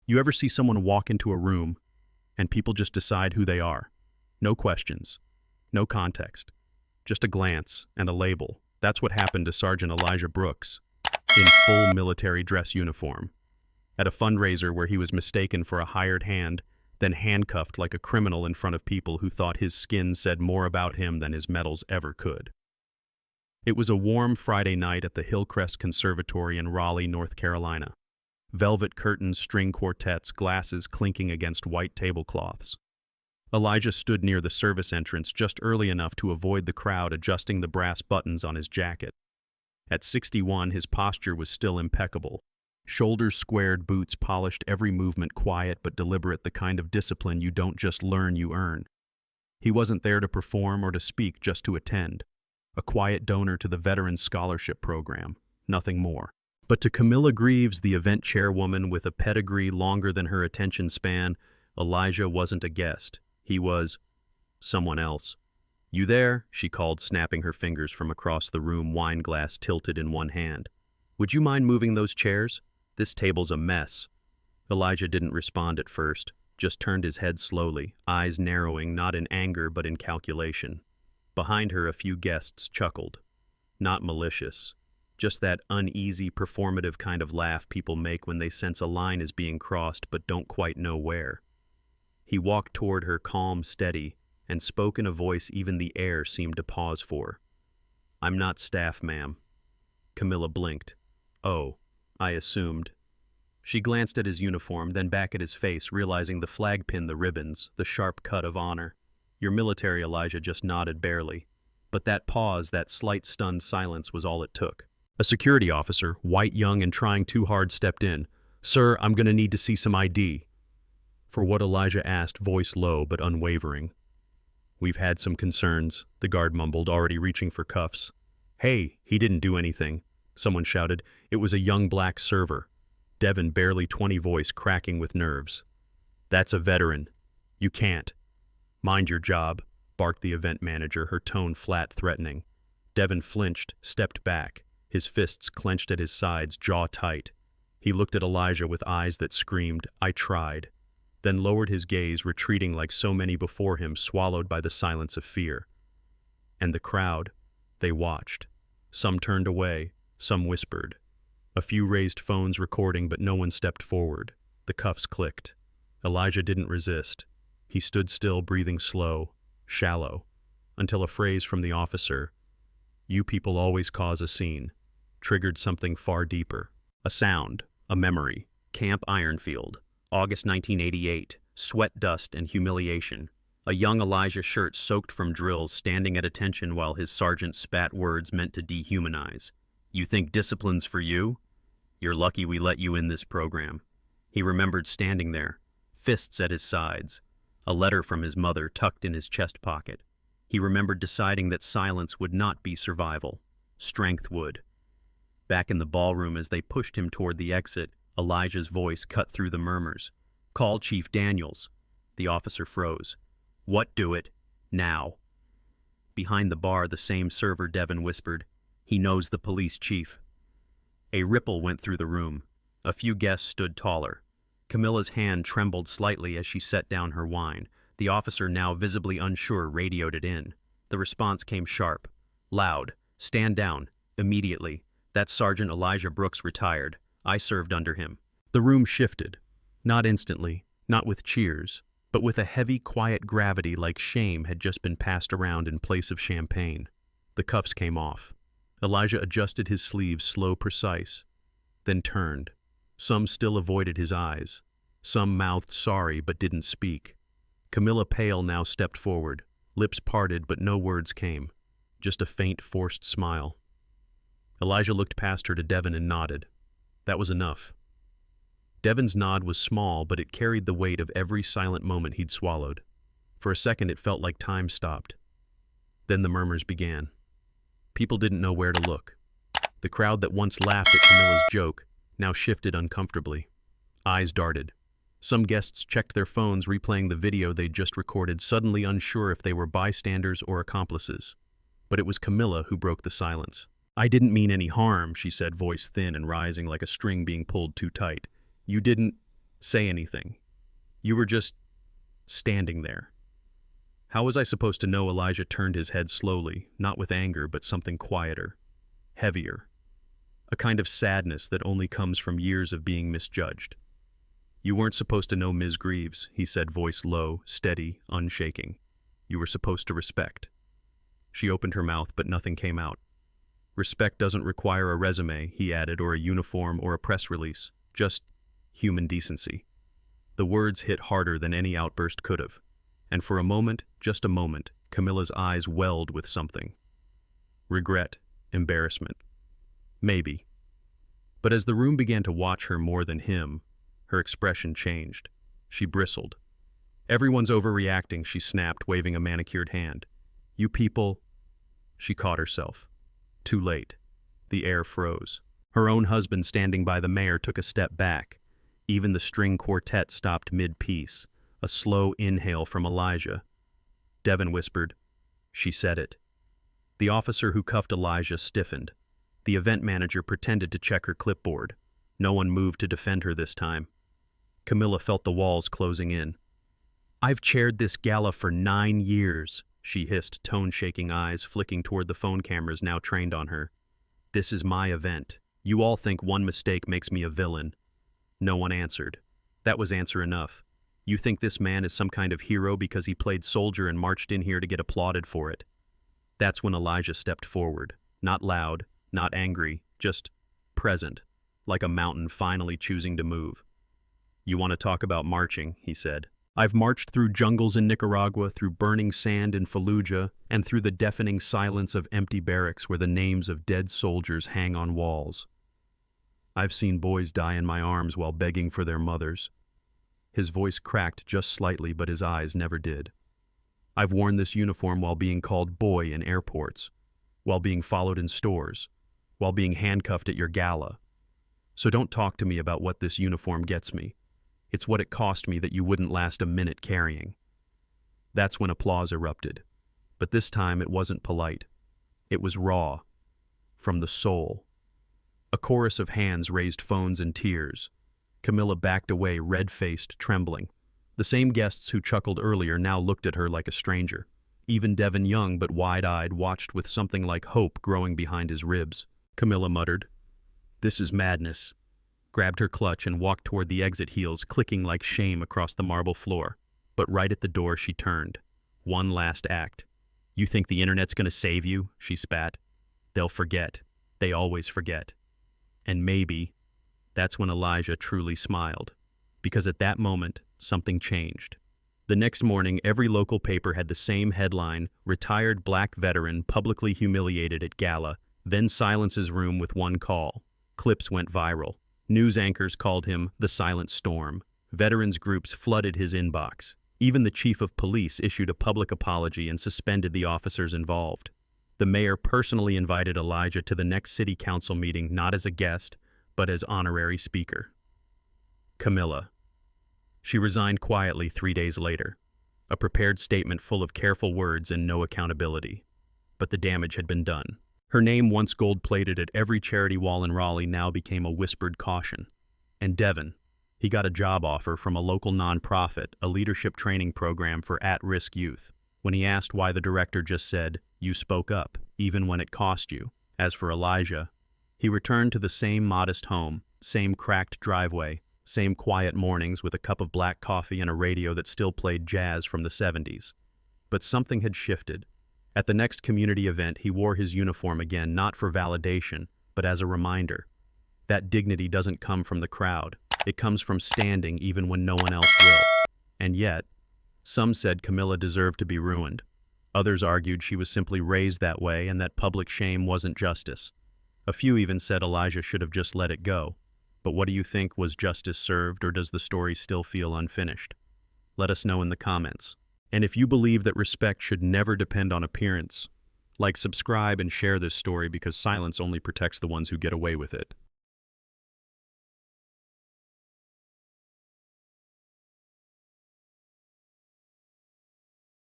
You ever see someone walk into a room and people just decide who they are? No questions, no context, just a glance and a label. That's what happened to Sergeant Elijah Brooks in full military dress uniform at a fundraiser where he was mistaken for a hired hand, then handcuffed like a criminal in front of people who thought his skin said more about him than his medals ever could. It was a warm Friday night at the Hillcrest Conservatory in Raleigh, North Carolina. Velvet curtains, string quartets, glasses clinking against white tablecloths. Elijah stood near the service entrance just early enough to avoid the crowd adjusting the brass buttons on his jacket. At 61, his posture was still impeccable. Shoulders squared, boots polished, every movement quiet but deliberate, the kind of discipline you don't just learn, you earn. He wasn't there to perform or to speak, just to attend. A quiet donor to the Veterans Scholarship Program, nothing more. But to Camilla Greaves, the event chairwoman with a pedigree longer than her attention span, Elijah wasn't a guest. He was someone else. "You there?" she called, snapping her fingers from across the room, wine glass tilted in one hand. "Would you mind moving those chairs? This table's a mess." Elijah didn't respond at first, just turned his head slowly, eyes narrowing, not in anger but in calculation. Behind her, a few guests chuckled. Not malicious. Just that uneasy, performative kind of laugh people make when they sense a line is being crossed but don't quite know where. He walked toward her, calm, steady, and spoke in a voice even the air seemed to pause for. "I'm not staff, ma'am." Camilla blinked. "Oh, I assumed." She glanced at his uniform, then back at his face, realizing the flag pin, the ribbons, the sharp cut of honor. "You're military," Elijah just nodded barely. But that pause, that slight stunned silence was all it took. A security officer, white, young, and trying too hard, stepped in. "Sir, I'm going to need to see some ID." For what Elijah asked, voice low but unwavering. "We've had some concerns," the guard mumbled, already reaching for cuffs. "Hey, he didn't do anything," someone shouted. It was a young black server. Devin, barely 20, voice cracking with nerves. "That's a veteran. You can't." "Mind your job," barked the event manager, her tone flat, threatening. Devin flinched, stepped back, his fists clenched at his sides, jaw tight. He looked at Elijah with eyes that screamed, "I tried," then lowered his gaze, retreating like so many before him, swallowed by the silence of fear. And the crowd, they watched. Some turned away, some whispered. A few raised phones recording, but no one stepped forward. The cuffs clicked. Elijah didn't resist. He stood still, breathing slow, shallow, until a phrase from the officer, "You people always cause a scene," triggered something far deeper. A sound, a memory. Camp Ironfield, August 1988, sweat, dust, and humiliation. A young Elijah, shirt soaked from drills, standing at attention while his sergeant spat words meant to dehumanize. "You think discipline's for you? You're lucky we let you in this program." He remembered standing there, fists at his sides, a letter from his mother tucked in his chest pocket. He remembered deciding that silence would not be survival. Strength would. Back in the ballroom, as they pushed him toward the exit, Elijah's voice cut through the murmurs. "Call Chief Daniels." The officer froze. "What? Do it. Now." Behind the bar, the same server, Devin, whispered, "He knows the police chief." A ripple went through the room. A few guests stood taller. Camilla's hand trembled slightly as she set down her wine. The officer, now visibly unsure, radioed it in. The response came sharp, loud. "Stand down, immediately. That's Sergeant Elijah Brooks, retired. I served under him." The room shifted. Not instantly, not with cheers, but with a heavy, quiet gravity, like shame had just been passed around in place of champagne. The cuffs came off. Elijah adjusted his sleeves, slow, precise, then turned. Some still avoided his eyes. Some mouthed sorry but didn't speak. Camilla, pale, now stepped forward. Lips parted, but no words came. Just a faint, forced smile. Elijah looked past her to Devin and nodded. That was enough. Devin's nod was small, but it carried the weight of every silent moment he'd swallowed. For a second, it felt like time stopped. Then the murmurs began. People didn't know where to look. The crowd that once laughed at Camilla's joke now shifted uncomfortably. Eyes darted. Some guests checked their phones, replaying the video they'd just recorded, suddenly unsure if they were bystanders or accomplices. But it was Camilla who broke the silence. "I didn't mean any harm," she said, voice thin and rising like a string being pulled too tight. "You didn't..." say anything. You were just standing there. How was I supposed to know? Elijah turned his head slowly, not with anger, but something quieter, heavier, a kind of sadness that only comes from years of being misjudged. You weren't supposed to know Ms. Greaves, he said, voice low, steady, unshaking. You were supposed to respect. She opened her mouth, but nothing came out. Respect doesn't require a resume, he added, or a uniform or a press release, just human decency. The words hit harder than any outburst could have. And for a moment, just a moment, Camilla's eyes welled with something. Regret, embarrassment. Maybe. But as the room began to watch her more than him, her expression changed. She bristled. Everyone's overreacting, she snapped, waving a manicured hand. You people... She caught herself. Too late. The air froze. Her own husband, standing by the mayor, took a step back. Even the string quartet stopped mid-piece. A slow inhale from Elijah. Devon whispered, "She said it." The officer who cuffed Elijah stiffened. The event manager pretended to check her clipboard. No one moved to defend her this time. Camilla felt the walls closing in. "I've chaired this gala for 9 years," she hissed, tone-shaking eyes flicking toward the phone cameras now trained on her. "This is my event. You all think one mistake makes me a villain." No one answered. That was answer enough. You think this man is some kind of hero because he played soldier and marched in here to get applauded for it. That's when Elijah stepped forward. Not loud, not angry, just present, like a mountain finally choosing to move. "You want to talk about marching," he said. "I've marched through jungles in Nicaragua, through burning sand in Fallujah, and through the deafening silence of empty barracks where the names of dead soldiers hang on walls. I've seen boys die in my arms while begging for their mothers." His voice cracked just slightly, but his eyes never did. "I've worn this uniform while being called boy in airports, while being followed in stores, while being handcuffed at your gala. So don't talk to me about what this uniform gets me. It's what it cost me that you wouldn't last a minute carrying." That's when applause erupted. But this time it wasn't polite. It was raw, from the soul. A chorus of hands raised phones in tears. Camilla backed away, red-faced, trembling. The same guests who chuckled earlier now looked at her like a stranger. Even Devon, young but wide-eyed, watched with something like hope growing behind his ribs. Camilla muttered, "This is madness," grabbed her clutch and walked toward the exit, heels clicking like shame across the marble floor. But right at the door she turned. One last act. "You think the internet's gonna save you?" she spat. "They'll forget. They always forget." And maybe that's when Elijah truly smiled, because at that moment, something changed. The next morning, every local paper had the same headline: "Retired black veteran publicly humiliated at gala, then silences room with one call." Clips went viral. News anchors called him the Silent Storm. Veterans groups flooded his inbox. Even the chief of police issued a public apology and suspended the officers involved. The mayor personally invited Elijah to the next city council meeting, not as a guest, but as honorary speaker. Camilla. She resigned quietly 3 days later, a prepared statement full of careful words and no accountability. But the damage had been done. Her name, once gold-plated at every charity wall in Raleigh, now became a whispered caution. And Devon, he got a job offer from a local nonprofit, a leadership training program for at-risk youth. When he asked why, the director just said, "You spoke up, even when it cost you." As for Elijah, he returned to the same modest home, same cracked driveway, same quiet mornings with a cup of black coffee and a radio that still played jazz from the 70s. But something had shifted. At the next community event, he wore his uniform again, not for validation, but as a reminder. That dignity doesn't come from the crowd. It comes from standing even when no one else will. And yet, some said Camilla deserved to be ruined. Others argued she was simply raised that way and that public shame wasn't justice. A few even said Elijah should have just let it go. But what do you think? Was justice served, or does the story still feel unfinished? Let us know in the comments. And if you believe that respect should never depend on appearance, like, subscribe, and share this story, because silence only protects the ones who get away with it.